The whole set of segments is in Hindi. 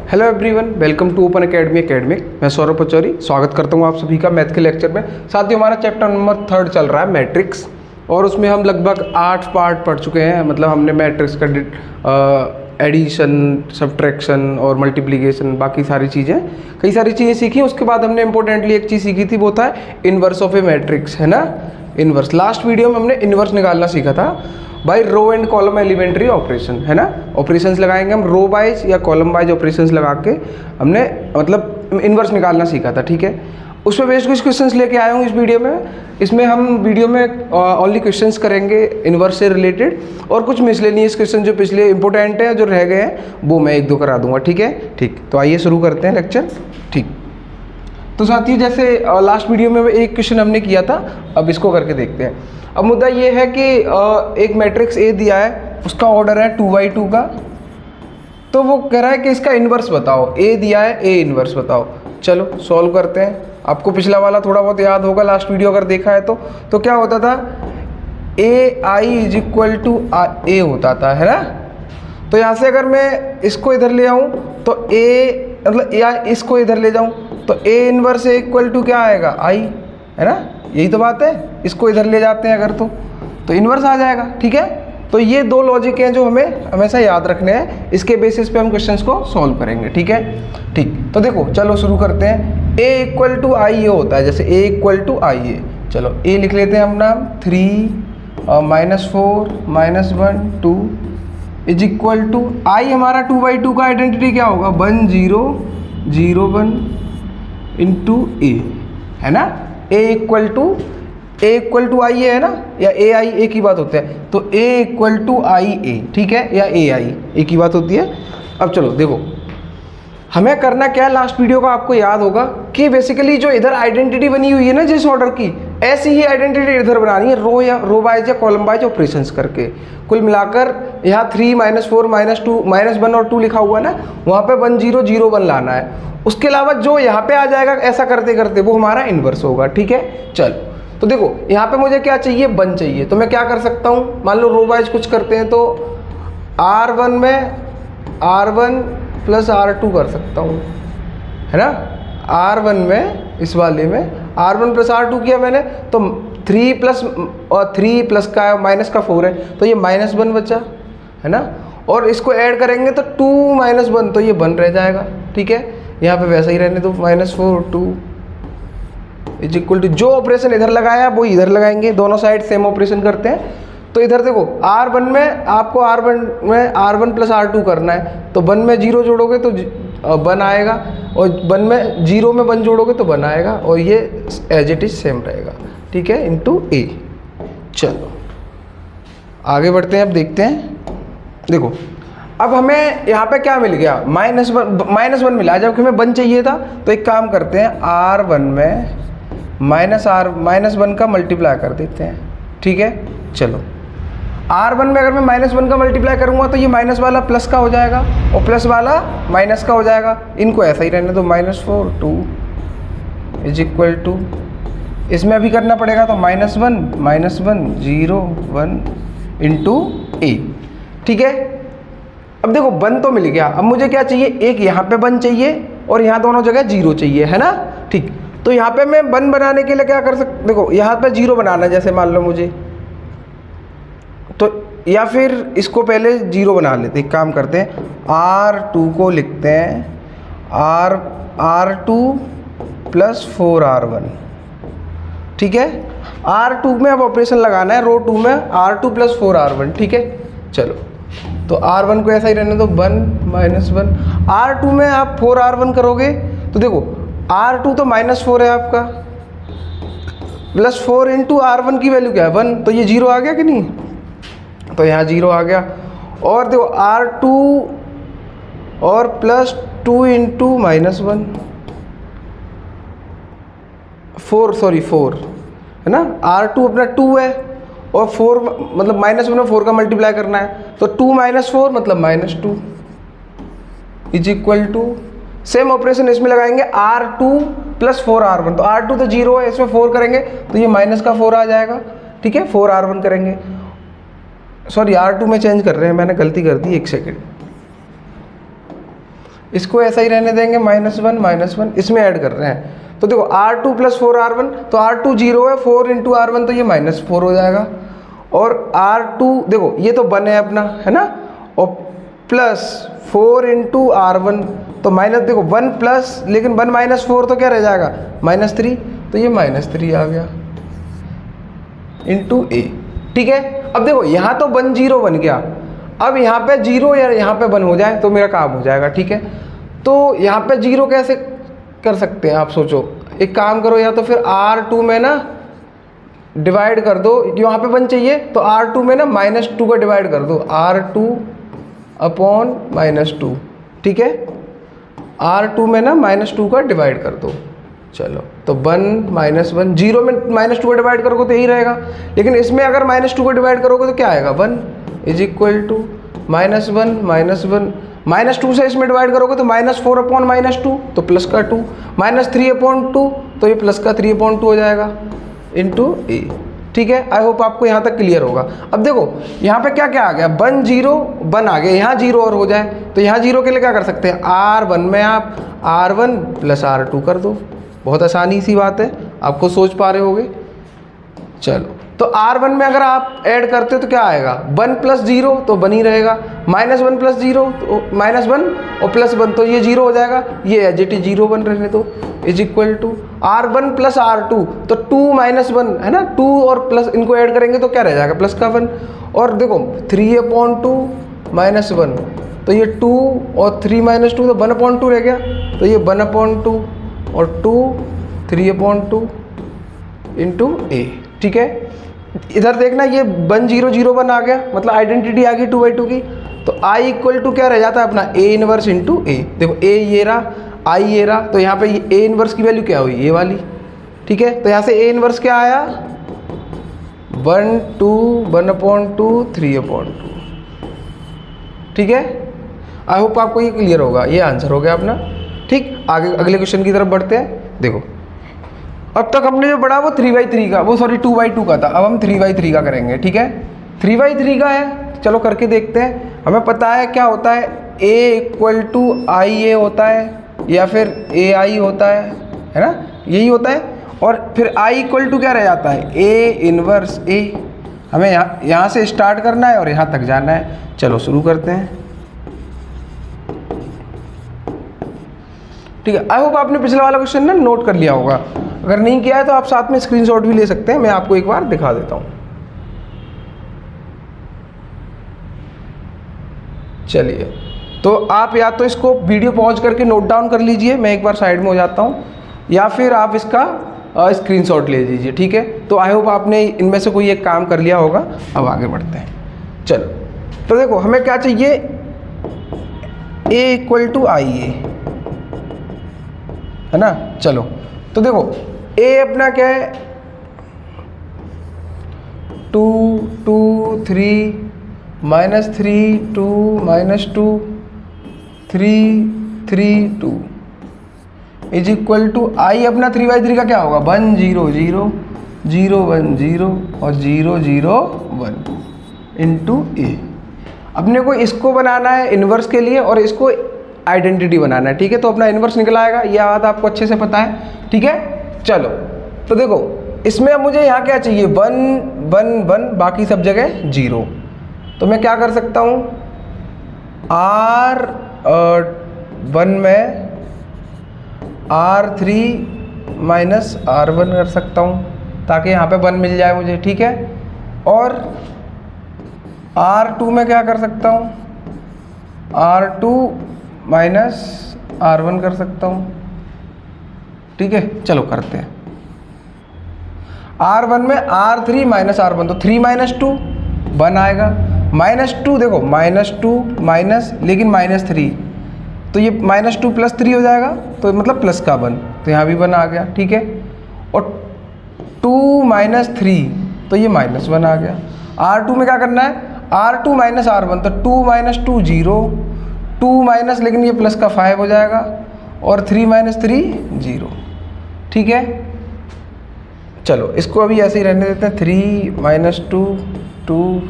Hello everyone, welcome to open academy academic. मैं सौरभ पचौरी स्वागत करता हूं आप सभी का मैथ के लेक्चर में। साथियों, हमारा चैप्टर नंबर 3 चल रहा है मैट्रिक्स, और उसमें हम लगभग 8 पार्ट पढ़ चुके हैं। मतलब हमने मैट्रिक्स का एडिशन, सब्ट्रैक्शन और मल्टीप्लिकेशन, बाकी सारी चीज़ें, कई सारी चीज़ें सीखी। उसके बाद हमने इंपॉर्टेंटली एक चीज़ सीखी थी, वो था इनवर्स ऑफ ए मैट्रिक्स, है ना। इनवर्स, लास्ट वीडियो में हमने इनवर्स निकालना सीखा था by row and column elementary operation, है ना। ऑपरेशंस लगाएंगे हम, रो वाइज या कॉलम वाइज ऑपरेशंस लगा के हमने मतलब इनवर्स निकालना सीखा था, ठीक है। उसमें बेस्ड कुछ क्वेश्चंस लेके आया हूँ इस वीडियो में। इसमें हम वीडियो में ओनली क्वेश्चंस करेंगे इनवर्स से रिलेटेड, और कुछ मिसलेनियस क्वेश्चन जो पिछले इंपॉर्टेंट है, जो रह गए हैं, वो मैं 1-2 करा दूंगा, ठीक है। ठीक, तो आइए शुरू करते हैं लेक्चर। ठीक, तो साथियों, जैसे लास्ट वीडियो में एक क्वेश्चन हमने किया था, अब इसको करके देखते हैं। अब मुद्दा ये है कि एक मैट्रिक्स ए दिया है, उसका ऑर्डर है 2/2 का। तो वो कह रहा है कि इसका इन्वर्स बताओ। ए दिया है, ए इन्वर्स बताओ। चलो सॉल्व करते हैं। आपको पिछला वाला थोड़ा बहुत याद होगा, लास्ट वीडियो अगर देखा है तो क्या होता था, ए आई इज इक्वल टू ए होता था, है ना। तो यहाँ से अगर मैं इसको इधर ले आऊँ तो ए, मतलब या इसको इधर ले जाऊँ तो A inverse A equal to क्या आएगा, आई, है ना। यही तो बात है। इसको इधर ले जाते हैं अगर तो इन्वर्स आ जाएगा, ठीक है। तो ये 2 लॉजिक हैं जो हमें हमेशा याद रखने हैं। इसके बेसिस पे हम क्वेश्चंस को सॉल्व करेंगे, ठीक है। ठीक, तो देखो चलो शुरू करते हैं। ए इक्वल टू आई ये होता है, जैसे ए इक्वल टू आई ए। चलो ए लिख लेते हैं हम नाम, 3 -4 -1 2 इज इक्वल टू आई। हमारा 2/2 का आइडेंटिटी क्या होगा, 1 0 0 1 इंटू ए, है ना। ए इक्वल टू आई ए, है ना, या ए आई एक ही बात होता है। तो ए इक्वल टू आई ए, ठीक है, या ए आई एक ही बात होती है। अब चलो देखो हमें करना क्या है, लास्ट वीडियो का आपको याद होगा कि बेसिकली जो इधर आइडेंटिटी बनी हुई है ना जिस ऑर्डर की, ऐसी ही आइडेंटिटी इधर बनानी है, रो वाइज या कॉलम वाइज ऑपरेशंस करके। कुल मिलाकर यहाँ 3 -4 -2 -1 और 2 लिखा हुआ है ना, वहाँ पे 1 0 0 1 लाना है। उसके अलावा जो यहाँ पे आ जाएगा ऐसा करते करते वो हमारा इन्वर्स होगा, ठीक है। चल तो देखो यहाँ पे मुझे क्या चाहिए, 1 चाहिए। तो मैं क्या कर सकता हूँ, मान लो रो वाइज कुछ करते हैं, तो R1 में R1 + R2 कर सकता हूँ, है ना। R1 में, इस वाले में R1 + R2 किया मैंने, तो 3 प्लस का माइनस का 4 है, तो ये -1 बचा, है ना। और इसको ऐड करेंगे तो 2 - 1, तो ये 1 रह जाएगा, ठीक है। यहाँ पे वैसा ही रहने दो, -4 2 इज इक्वल टू, जो ऑपरेशन इधर लगाया वो इधर लगाएंगे, दोनों साइड सेम ऑपरेशन करते हैं। तो इधर देखो R1 में आपको R1 + R2 करना है, तो 1 में 0 जोड़ोगे तो 1 आएगा, और 1 में 0 में 1 जोड़ोगे तो 1 आएगा, और ये एज इट इज सेम रहेगा, ठीक है, इंटू ए। चलो आगे बढ़ते हैं, अब देखते हैं। देखो अब हमें यहाँ पे क्या मिल गया, -1 मिला। जबकि हमें 1 चाहिए था, तो एक काम करते हैं, R1 में -1 का मल्टीप्लाई कर देते हैं, ठीक है। चलो R1 में अगर मैं -1 का मल्टीप्लाई करूँगा तो ये माइनस वाला प्लस का हो जाएगा, और प्लस वाला माइनस का हो जाएगा। इनको ऐसा ही रहने दो, -4 2 इज इक्वल टू, इसमें अभी करना पड़ेगा, तो -1 0 1 इंटू ए, ठीक है। अब देखो 1 तो मिल गया। अब मुझे क्या चाहिए, एक यहाँ पे 1 चाहिए और यहाँ दोनों जगह 0 चाहिए, है ना। ठीक, तो यहाँ पे मैं 1 बनाने के लिए क्या कर सकता, देखो यहाँ पे 0 बनाना है, जैसे मान लो मुझे, तो या फिर इसको पहले 0 बना लेते, एक काम करते हैं, R2 को लिखते हैं R2 + 4R1, ठीक है। R2 में अब ऑपरेशन लगाना है, रो 2 में R2 + 4R1, ठीक है। चलो तो R1 को ऐसा ही रहने दो, 1 -1। R2 में आप 4R1 करोगे तो देखो R2 तो -4 है आपका, +4 इंटू R1 की वैल्यू क्या है, 1, तो ये 0 आ गया कि नहीं, तो यहाँ 0 आ गया। और देखो R2 और +2 इंटू -1 4 है ना। R2 अपना 2 है, और 4 मतलब -1 में 4 का मल्टीप्लाई करना है, तो 2 - 4 मतलब -2 is equal to, same operation इसमें लगाएंगे, R2 + 4R1। तो R2 तो 0 है, इसमें 4 करेंगे तो ये माइनस का 4 आ जाएगा, ठीक है। 4R1 करेंगे, सॉरी R2 में चेंज कर रहे हैं, मैंने गलती कर दी, 1 सेकेंड। इसको ऐसा ही रहने देंगे, -1, इसमें ऐड कर रहे हैं। तो देखो R2 + 4R1, तो R2 0 है, 4 × R1 तो ये -4 हो जाएगा। और R2 देखो ये तो 1 है अपना, है ना, और प्लस 4 × R1 तो माइनस, देखो 1 प्लस, लेकिन 1 - 4 तो क्या रह जाएगा, -3, तो ये -3 आ गया इंटू A। ठीक है, अब देखो यहाँ तो 1 0 बन गया, अब यहाँ पे 0 या यहाँ पे 1 हो जाए तो मेरा काम हो जाएगा। ठीक है, तो यहाँ पे 0 कैसे कर सकते हैं आप सोचो, एक काम करो, या तो फिर R2 में ना डिवाइड कर दो, यहाँ पे 1 चाहिए तो R2 में ना -2 का डिवाइड कर दो, R2/-2। ठीक है, R2 में ना -2 का डिवाइड कर दो। चलो तो 1 -1, 0 में -2 का डिवाइड करोगे तो यही रहेगा, लेकिन इसमें अगर -2 का डिवाइड करोगे तो क्या आएगा, 1 = -1 -2 से इसमें डिवाइड करोगे तो -4/-2 तो प्लस का 2, -3/2 तो ये प्लस का 3/2 हो जाएगा इंटू A। ठीक है, आई होप आपको यहाँ तक क्लियर होगा। अब देखो यहाँ पे क्या क्या आ गया, 1 0 1 आ गया, यहाँ 0 और हो जाए तो यहाँ 0 के लिए क्या कर सकते हैं, R1 में आप R1 + R2 कर दो, बहुत आसानी सी बात है, आपको सोच पा रहे होगे। चलो तो R1 में अगर आप ऐड करते हो तो क्या आएगा, 1 + 0 तो 1 ही रहेगा, -1 + 0 तो -1 और +1 तो ये 0 हो जाएगा, ये एज इट इज 0 1 रहने दो, = R1 + R2 तो 2 - 1 है ना, 2 और प्लस इनको ऐड करेंगे तो क्या रह जाएगा, प्लस का 1। और देखो 3/2 -1 तो ये 2 और 3 - 2 तो 1/2 रह गया, तो ये 1/2 और 2 3/2 इंटू A। ठीक है, इधर देखना ये 1 0 0 1 आ गया, मतलब आइडेंटिटी आ गई 2/2 की, तो I = क्या रह जाता है अपना, A 1 इंटू A। देखो A ये रहा, I ये रहा, तो यहाँ पे A 1 की वैल्यू क्या हुई, ये वाली। ठीक है, तो यहाँ से A 1 क्या आया, 1 2 1/2 3/2। ठीक है, आई होप आपको ये क्लियर होगा, ये आंसर हो गया अपना। ठीक, आगे अगले क्वेश्चन की तरफ बढ़ते हैं। देखो अब तक हमने जो पढ़ा वो 3/3 का, वो सॉरी 2/2 का था, अब हम 3/3 का करेंगे। ठीक है, 3/3 का है, चलो करके देखते हैं। हमें पता है क्या होता है, A = IA होता है या फिर AI होता है ना, यही होता है। और फिर I = क्या रह जाता है, A 1 A। हमें यहाँ से स्टार्ट करना है और यहाँ तक जाना है। चलो शुरू करते हैं। ठीक है, आई होप आपने पिछला वाला क्वेश्चन ना नोट कर लिया होगा, अगर नहीं किया है तो आप साथ में स्क्रीनशॉट भी ले सकते हैं, मैं आपको एक बार दिखा देता हूँ। चलिए, तो आप या तो इसको वीडियो पॉज करके नोट डाउन कर लीजिए, मैं एक बार साइड में हो जाता हूँ, या फिर आप इसका स्क्रीनशॉट ले लीजिए। ठीक है, तो आई होप आपने इनमें से कोई एक काम कर लिया होगा। अब आगे बढ़ते हैं। चलो तो देखो हमें क्या चाहिए, A = IA है ना। चलो तो देखो A अपना क्या है, 2 2 3 -3 2 -2 3 3 2 = I अपना 3/3 का क्या होगा, 1 0 0 0 1 0 और 0 0 1 इंटू A। अपने को इसको बनाना है इन्वर्स के लिए और इसको आइडेंटिटी बनाना है। ठीक है, तो अपना इन्वर्स निकल आएगा, यह बात आपको अच्छे से पता है। ठीक है, चलो तो देखो इसमें अब मुझे यहाँ क्या चाहिए, 1 1 1, बाकी सब जगह 0। तो मैं क्या कर सकता हूँ, R1 में R3 - R1 कर सकता हूँ, ताकि यहाँ पे 1 मिल जाए मुझे। ठीक है, और R2 में क्या कर सकता हूँ, R2 - R1 कर सकता हूँ। ठीक है, चलो करते हैं। R1 में R3 - R1 तो 3 - 2 1 आएगा, -2 देखो -2 माइनस, लेकिन -3 तो ये -2 + 3 हो जाएगा, तो मतलब प्लस का 1, तो यहाँ भी 1 आ गया। ठीक है, और 2 - 3 तो ये -1 आ गया। R2 में क्या करना है, R2 - R1 तो 2 - 2 0 2 माइनस, लेकिन ये प्लस का 5 हो जाएगा, और 3 - 3 0। ठीक है, चलो इसको अभी ऐसे ही रहने देते हैं। 3 - 2 2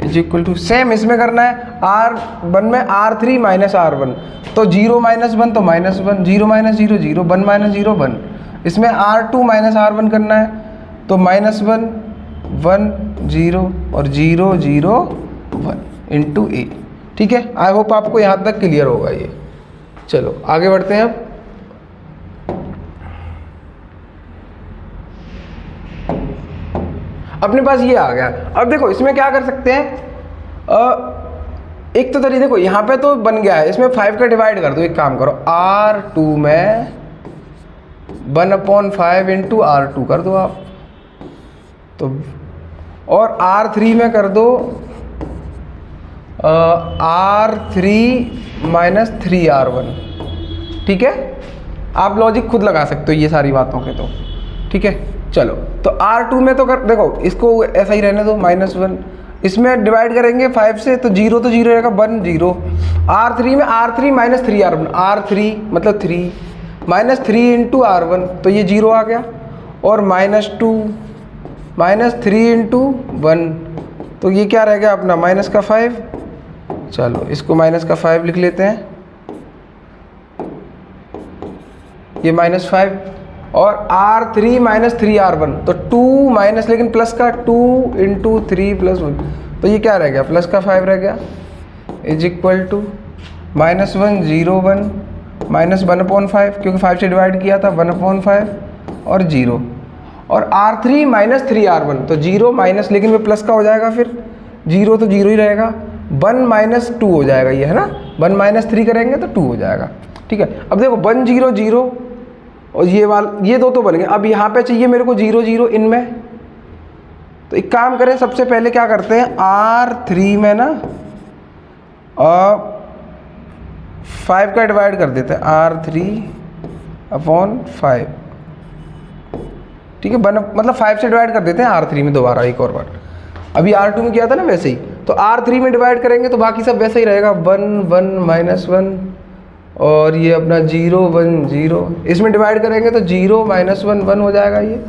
इज इक्वल टू सेम इसमें करना है R1 में R3 माइनस R1, तो 0 माइनस 1 तो माइनस 1, 0 माइनस 0 0, 1 माइनस 0 1। इसमें R2 माइनस R1 करना है तो माइनस 1 1 0 और 0 0 1 इंटू ए। ठीक है, आई होप आपको यहाँ तक क्लियर होगा ये। चलो आगे बढ़ते हैं। अब अपने पास ये आ गया। अब देखो इसमें क्या कर सकते हैं, एक तो तरीका देखो यहाँ पे तो बन गया है, इसमें 5 का डिवाइड कर दो। एक काम करो R2 में 1/5 इंटू R2 कर दो आप, तो और R3 में कर दो R3 माइनस 3R1। ठीक है, आप लॉजिक खुद लगा सकते हो ये सारी बातों के। तो ठीक है, चलो तो R2 में तो कर देखो, इसको ऐसा ही रहने दो -1। इसमें डिवाइड करेंगे 5 से तो 0 तो 0 रहेगा, 1 0। R3 में R3 माइनस 3R1, R3 मतलब 3 माइनस 3 इंटू R1, तो ये 0 आ गया। और -2 माइनस 3 इंटू 1, तो ये क्या रह गया अपना माइनस का 5। चलो इसको माइनस का 5 लिख लेते हैं, ये -5। और R3 माइनस 3R1 तो 2 माइनस लेकिन प्लस का 2 इंटू 3 प्लस 1, तो ये क्या रह गया प्लस का 5 रह गया, इज इक्वल टू -1 0 1 माइनस 1/5, क्योंकि 5 से डिवाइड किया था 1/5 और 0। और R3 माइनस 3R1 तो 0 माइनस लेकिन में प्लस का हो जाएगा, फिर 0 तो 0 ही रहेगा, 1 माइनस 2 हो जाएगा ये, है ना। 1 माइनस 3 करेंगे तो 2 हो जाएगा। ठीक है, अब देखो 1 0 0 और ये दो तो बन गए। अब यहाँ पे चाहिए मेरे को 0 0 इनमें, तो एक काम करें सबसे पहले क्या करते हैं R3 में ना 5 का डिवाइड कर देते हैं, R3/5। ठीक है, मतलब 5 से डिवाइड कर देते हैं R3 में दोबारा एक और बार। अभी R2 में किया था ना वैसे ही, तो R3 में डिवाइड करेंगे तो बाकी सब वैसे ही रहेगा, 1 1 -1 और ये अपना 0 1 0। इसमें डिवाइड करेंगे तो 0 -1 1 हो जाएगा, ये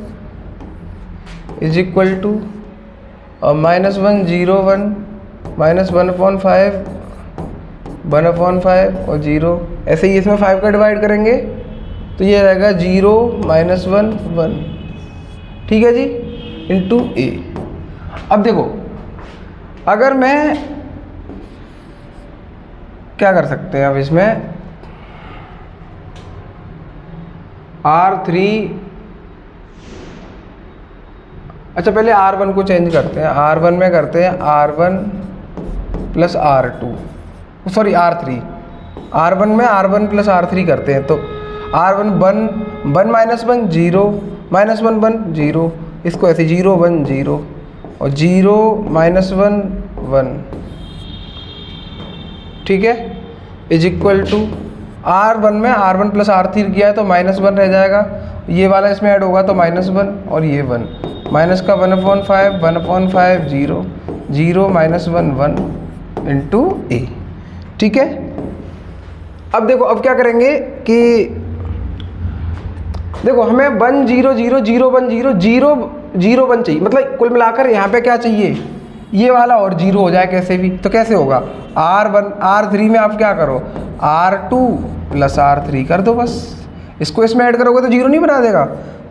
इज इक्वल टू -1 0 1 माइनस 1/5 1/5 और 0। ऐसे ही इसमें 5 का डिवाइड करेंगे तो ये रहेगा 0 -1 1। ठीक है जी, इंटू ए। अब देखो अगर मैं क्या कर सकते हैं, अब इसमें R3, अच्छा पहले R1 को चेंज करते हैं। R1 में करते हैं R1 plus R2, sorry R3। R1 में R1 प्लस R3 करते हैं, तो R1 1 माइनस 1 0 माइनस 1 1 0, इसको ऐसे 0 1 0 और 0 -1 1। ठीक है, इज इक्वल टू R1 में R1 प्लस R3 किया है तो -1 रह जाएगा, ये वाला इसमें ऐड होगा तो -1 और ये 1, माइनस का 1/5 1/5 0 0 -1 1 इंटू ए। ठीक है, अब देखो अब क्या करेंगे कि देखो हमें 1 0 0 0 1 0 0 0 1 चाहिए, मतलब कुल मिलाकर यहाँ पे क्या चाहिए, ये वाला और 0 हो जाए कैसे भी। तो कैसे होगा, R3 में आप क्या करो R2 प्लस R3 कर दो बस, इसको इसमें ऐड करोगे तो 0 नहीं बना देगा,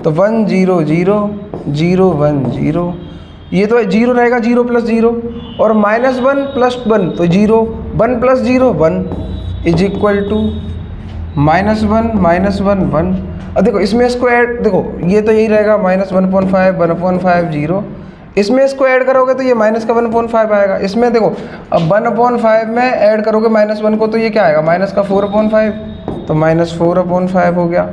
तो 1 0 0 0 1 0, ये तो 0 रहेगा 0 प्लस 0 और -1 प्लस 1 तो 0 1 प्लस 0 1 इज इक्वल टू -1 -1 1। अब देखो इसमें इसको ऐड, देखो ये तो यही रहेगा -1/5 1/5 0, इसमें इसको ऐड करोगे तो ये माइनस का 1/5 आएगा। इसमें देखो अब 1/5 में ऐड करोगे -1 को तो ये क्या आएगा माइनस का 4/5, तो -4/5 हो गया,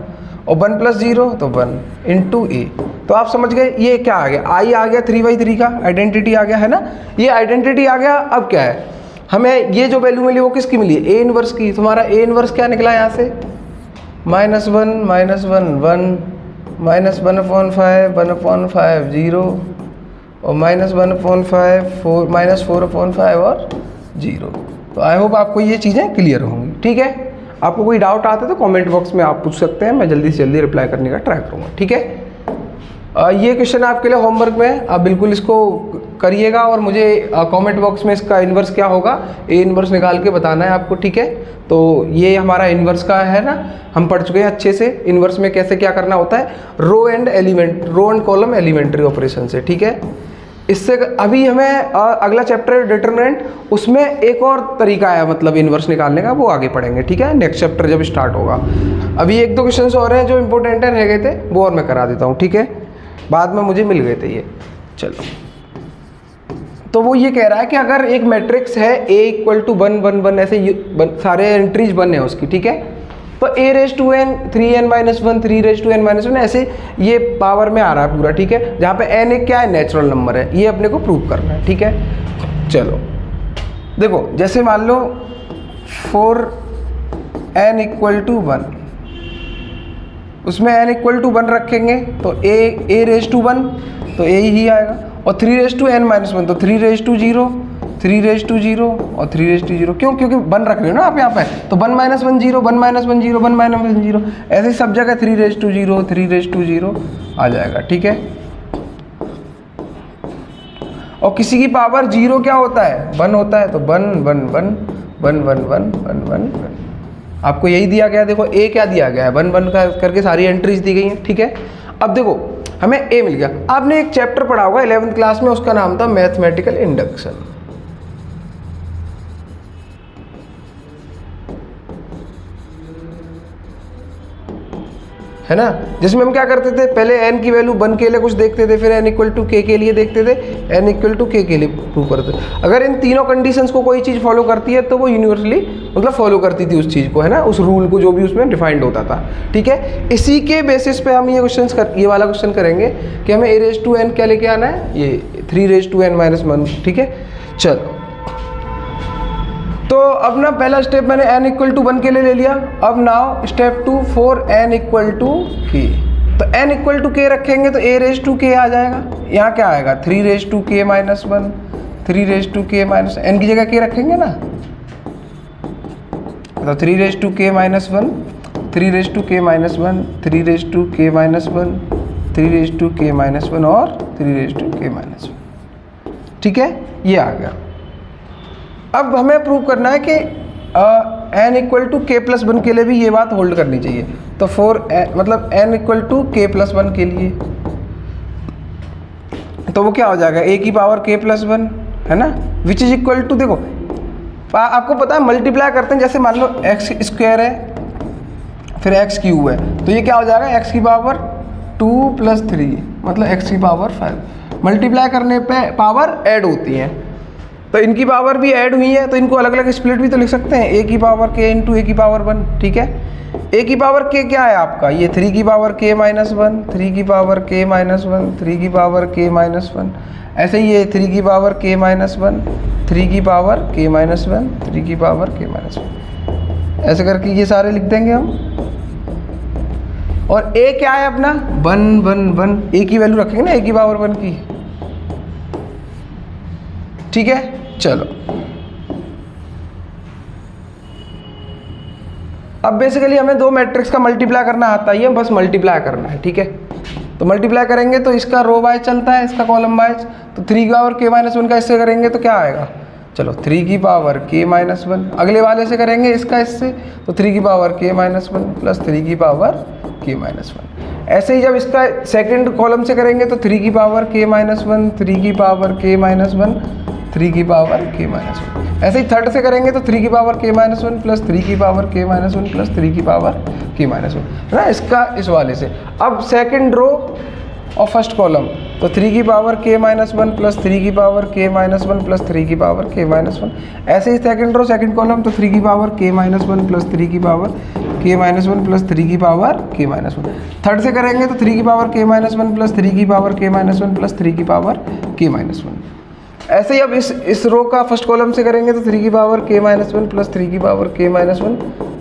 और 1 प्लस 0 तो 1 इंटू ए। तो आप समझ गए ये क्या आ गया, आई आ गया 3/3 का आइडेंटिटी आ गया, है ना। ये आइडेंटिटी आ गया। अब क्या है, हमें ये जो वैल्यू मिली वो किसकी मिली, ए इनवर्स की। तुम्हारा ए इनवर्स क्या निकला यहाँ से, -1 -1 1 माइनस 1/5 1/5 0 और -1/5 4 -4/5 और 0। तो आई होप आपको ये चीज़ें क्लियर होंगी। ठीक है, आपको कोई डाउट आता है तो कमेंट बॉक्स में आप पूछ सकते हैं, मैं जल्दी से जल्दी रिप्लाई करने का ट्राई करूँगा। ठीक है, ये क्वेश्चन आपके लिए होमवर्क में है, आप बिल्कुल इसको करिएगा और मुझे कमेंट बॉक्स में इसका इन्वर्स क्या होगा ए इन्वर्स निकाल के बताना है आपको, ठीक है। तो ये हमारा इन्वर्स का है ना, हम पढ़ चुके हैं अच्छे से इन्वर्स में कैसे क्या करना होता है, row and column elementary operation से, ठीक है। इससे अभी हमें अगला चैप्टर डिटरमिनेंट, उसमें एक और तरीका है मतलब इन्वर्स निकालने का, वो आगे पढ़ेंगे, ठीक है, नेक्स्ट चैप्टर जब स्टार्ट होगा। अभी एक दो क्वेश्चंस और हैं जो इंपॉर्टेंट है, रह गए थे वो और मैं करा देता हूँ, ठीक है, बाद में मुझे मिल गए थे ये। चलो, तो वो ये कह रहा है कि अगर एक मैट्रिक्स है A = 1 1 1 ऐसे सारे एंट्रीज 1 है उसकी, ठीक है, तो A⁻n 3n-1 3n-1 ऐसे ये पावर में आ रहा है पूरा, ठीक है, जहाँ पे n एक क्या है, नेचुरल नंबर है, ये अपने को प्रूव करना है, ठीक है। चलो देखो, जैसे मान लो for n = 1, उसमें n = 1 रखेंगे तो A⁻1 तो A ही आएगा, और 3n-1 तो 3⁻0 3⁻0 और 3⁻0, क्यों, क्योंकि 1 रख रहे हो ना आप यहाँ पे, तो 1 - 1 0 1 - 1 0 1 - 1 0 ऐसे ही सब जगह 3⁻0 3⁻0 आ जाएगा, ठीक है। और किसी की पावर 0 क्या होता है, 1 होता है, तो 1 1 1 1 1 1 1 1 1 आपको यही दिया गया, देखो A क्या दिया गया है, 1 1 का करके सारी एंट्रीज दी गई हैं, ठीक है। अब देखो हमें A मिल गया। आपने एक चैप्टर पढ़ा होगा 11th क्लास में, उसका नाम था मैथमेटिकल इंडक्शन, है ना, जिसमें हम क्या करते थे, पहले n की वैल्यू 1 के लिए कुछ देखते थे, फिर n = k के लिए देखते थे, n = k के लिए प्रूव करते थे। अगर इन तीनों कंडीशंस को कोई चीज़ फॉलो करती है तो वो यूनिवर्सली मतलब फॉलो करती थी उस चीज़ को, है ना, उस रूल को जो भी उसमें डिफाइंड होता था, ठीक है। इसी के बेसिस पे हम ये वाला क्वेश्चन करेंगे कि हमें A⁻n क्या लेके आना है, ये 3n-1, ठीक है। चलो, तो अब ना पहला स्टेप मैंने n = 1 के लिए ले लिया। अब now step 2 for n = k, तो n = k रखेंगे तो A⁻k आ जाएगा, यहाँ क्या आएगा 3⁻k-1 3⁻k- n की जगह k रखेंगे ना, तो 3⁻k-1 3⁻k-1 3⁻k-1 3⁻k-1 और 3⁻k-1, ठीक है, ये आ गया। अब हमें प्रूव करना है कि n = k+1 के लिए भी ये बात होल्ड करनी चाहिए, तो मतलब n = k+1 के लिए तो वो क्या हो जाएगा, A⁻k+1, है ना, विच इज इक्वल टू, देखो आपको पता है मल्टीप्लाई करते हैं, जैसे मान लो x² है फिर x³ है, तो ये क्या हो जाएगा x⁻2 + 3 मतलब x⁻5। मल्टीप्लाई करने पे पावर ऐड होती हैं, तो इनकी पावर भी ऐड हुई है, तो इनको अलग अलग स्प्लिट भी तो लिख सकते हैं, A⁻k × A⁻1, ठीक है। A⁻k क्या है आपका, ये 3⁻k-1 3⁻k-1 3⁻k-1, ऐसे ही ये 3⁻k-1 3⁻k-1 3⁻k-1, ऐसे करके ये सारे लिख देंगे हम। और A क्या है अपना 1 1 1, A की वैल्यू रखेंगे ना A⁻1 की, ठीक है। चलो, अब बेसिकली हमें दो मैट्रिक्स का मल्टीप्लाई करना आता ही है, बस मल्टीप्लाई करना है, ठीक है। तो मल्टीप्लाई करेंगे तो इसका रो वाइज चलता है, इसका कॉलम वाइज, तो 3⁻k-1 का इससे करेंगे तो क्या आएगा, चलो 3⁻k-1, अगले वाले से करेंगे इसका इससे, तो 3⁻k-1 + 3⁻k-1। ऐसे ही जब इसका सेकंड कॉलम से करेंगे तो 3⁻k-1 3⁻k-1 3⁻k-1, ऐसे ही थर्ड से करेंगे तो 3⁻k-1 + 3⁻k-1 + 3⁻k-1, है ना, इसका इस वाले से। अब सेकंड रो और फर्स्ट कॉलम, तो 3⁻k-1 + 3⁻k-1 + 3⁻k-1, ऐसे ही सेकंड रो सेकंड कॉलम, तो 3⁻k-1 + 3⁻k-1 + 3⁻k-1। थर्ड से करेंगे तो 3⁻k-1 + 3⁻k-1 + 3⁻k-1। ऐसे ही अब इस रो का फर्स्ट कॉलम से करेंगे तो 3⁻k-1 + 3⁻k-1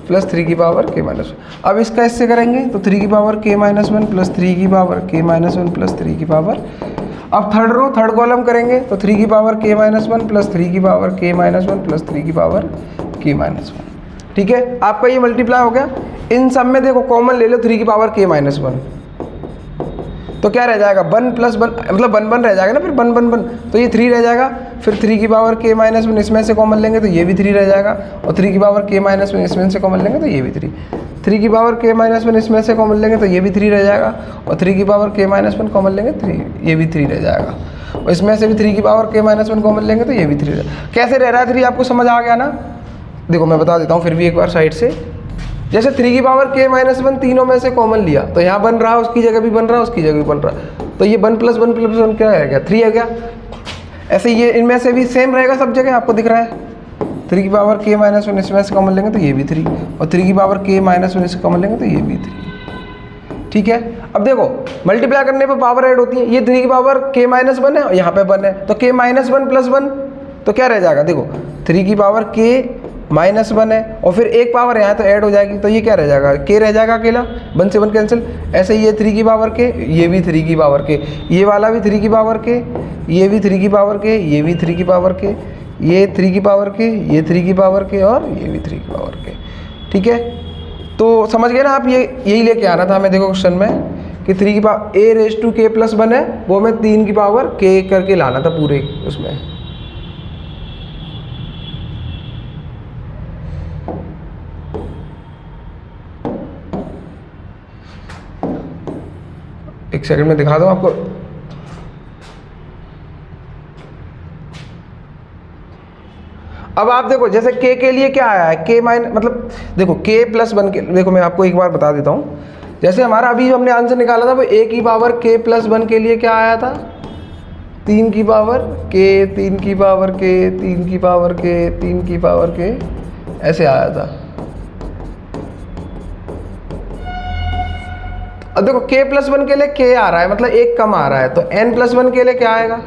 + 3⁻k-1। अब इसका इससे करेंगे तो 3⁻k-1 + 3⁻k-1 + 3⁻। अब थर्ड कॉलम करेंगे तो 3⁻k-1 + 3⁻k-1 + 3⁻k-1, ठीक है। आपका ये मल्टीप्लाई हो गया। इन सब में देखो कॉमन ले लो 3⁻k-1, तो क्या रह जाएगा 1 + 1 मतलब 1 1 रह जाएगा ना, फिर 1 1 1 तो ये 3 रह जाएगा। फिर 3 की पावर k - 1 इसमें से कॉमन लेंगे तो ये भी 3 रह जाएगा, और 3 की पावर k - 1 इसमें से कॉमन लेंगे तो ये भी 3 की पावर k - 1 इसमें से कॉमन लेंगे तो ये भी 3 रह जाएगा, और 3 की पावर k - 1 कॉमन लेंगे 3 ये भी 3 रह जाएगा, और इसमें से भी 3 की पावर k - 1 कॉमन लेंगे तो ये भी 3 रह जाएगा। कैसे रह रहा है 3 आपको समझ आ गया ना? देखो मैं बता देता हूँ फिर भी एक बार साइड से। जैसे 3 की पावर k - 1 तीनों में से कॉमन लिया तो यहाँ बन रहा है, उसकी जगह भी बन रहा है, उसकी जगह भी बन रहा है, तो ये 1 + 1 + 1 क्या है गया 3 है गया। ऐसे ये इनमें से भी सेम रहेगा सब जगह, आपको दिख रहा है। 3 की पावर k - 1 इसमें से कॉमन लेंगे तो ये भी 3, और 3 की पावर k - 1 इससे कॉमन लेंगे तो ये भी 3। ठीक है, अब देखो मल्टीप्लाई करने पर पावर ऐड होती है। ये 3 की पावर k - 1 है और यहाँ पे 1 है, तो k - 1 + 1 तो क्या रह जाएगा? देखो 3 की पावर k - 1 है और फिर एक पावर यहाँ तो ऐड हो जाएगी, तो ये क्या रह जाएगा? k रह जाएगा अकेला, 1 से 1 कैंसिल। ऐसे ये 3 की पावर k, ये भी 3 की पावर k, ये वाला भी 3 की पावर k, ये भी 3 की पावर k, ये भी 3 की पावर k, ये 3 की पावर k, ये 3 की पावर k और ये भी 3 की पावर k। ठीक है, तो समझ गए ना आप? ये यही लेके आना था हमें। देखो क्वेश्चन में कि 3 की पावर a⁻k + 1 है, वो हमें 3 की पावर k करके लाना था पूरे उसमें। एक सेकंड में दिखा दूं आपको। अब आप देखो जैसे k के लिए क्या आया है, k मतलब देखो k + 1 के, देखो मैं आपको एक बार बता देता हूँ। जैसे हमारा अभी हमने आंसर निकाला था वो a की पावर k + 1 के लिए क्या आया था? 3 की पावर k, 3 की पावर k, 3 की पावर k, 3 की पावर k, ऐसे आया था। अब देखो k + 1 के लिए k आ रहा है, मतलब एक कम आ रहा है, तो n + 1 के लिए क्या आएगा?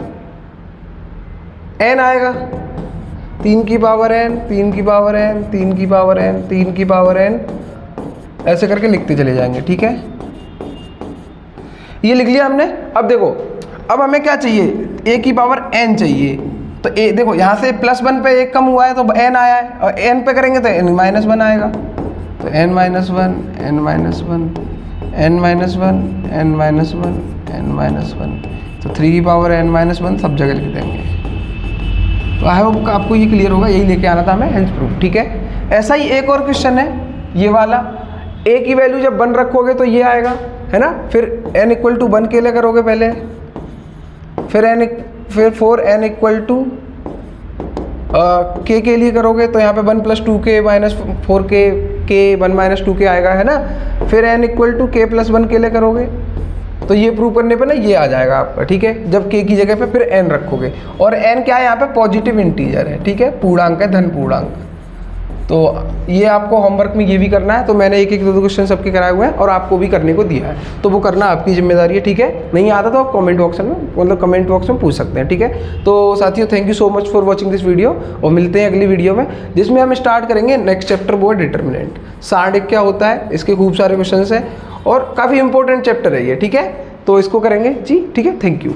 n आएगा। 3 की पावर n, 3 की पावर n, 3 की पावर n, 3 की पावर n, ऐसे करके लिखते चले जाएंगे। ठीक है, ये लिख लिया हमने। अब देखो अब हमें क्या चाहिए? a की पावर n चाहिए, तो a देखो यहाँ से +1 पे एक कम हुआ है तो n आया है, और n पे करेंगे तो n - 1 आएगा, तो n - 1, n - 1, n - 1, n - 1, n - 1, तो 3 की पावर n - 1 सब जगह लिख देंगे। तो आई होप आपको ये क्लियर होगा, यही लेके आना था हमें हेंस प्रूफ। ठीक है, ऐसा ही एक और क्वेश्चन है ये वाला। a की वैल्यू जब 1 रखोगे तो ये आएगा, है ना। फिर n = 1 के लिए करोगे पहले, फिर for n = k के लिए करोगे तो यहाँ पे 1 + 2k - 4k, k 1 - 2k आएगा, है ना। फिर n = k + 1 के लिए करोगे तो ये प्रूव करने पे ना ये आ जाएगा आपका। ठीक है, जब k की जगह पे फिर n रखोगे, और n क्या है यहाँ पे? पॉजिटिव इंटीजर है। ठीक है, पूर्णांक है, धन पूर्णांक। तो ये आपको होमवर्क में ये भी करना है। तो मैंने एक 2 क्वेश्चन सबके कराए हुए हैं और आपको भी करने को दिया है, तो वो करना आपकी जिम्मेदारी है। ठीक है, नहीं आता तो आप कमेंट बॉक्स में कमेंट बॉक्स में पूछ सकते हैं। ठीक है, तो साथियों thank you so much for watching this video, और मिलते हैं अगली वीडियो में जिसमें हम स्टार्ट करेंगे नेक्स्ट चैप्टर, वो है डिटर्मिनेंट। सार्डिक क्या होता है, इसके खूब सारे क्वेश्चन हैं और काफ़ी इंपॉर्टेंट चैप्टर है ये। ठीक है, तो इसको करेंगे जी। ठीक है, थैंक यू।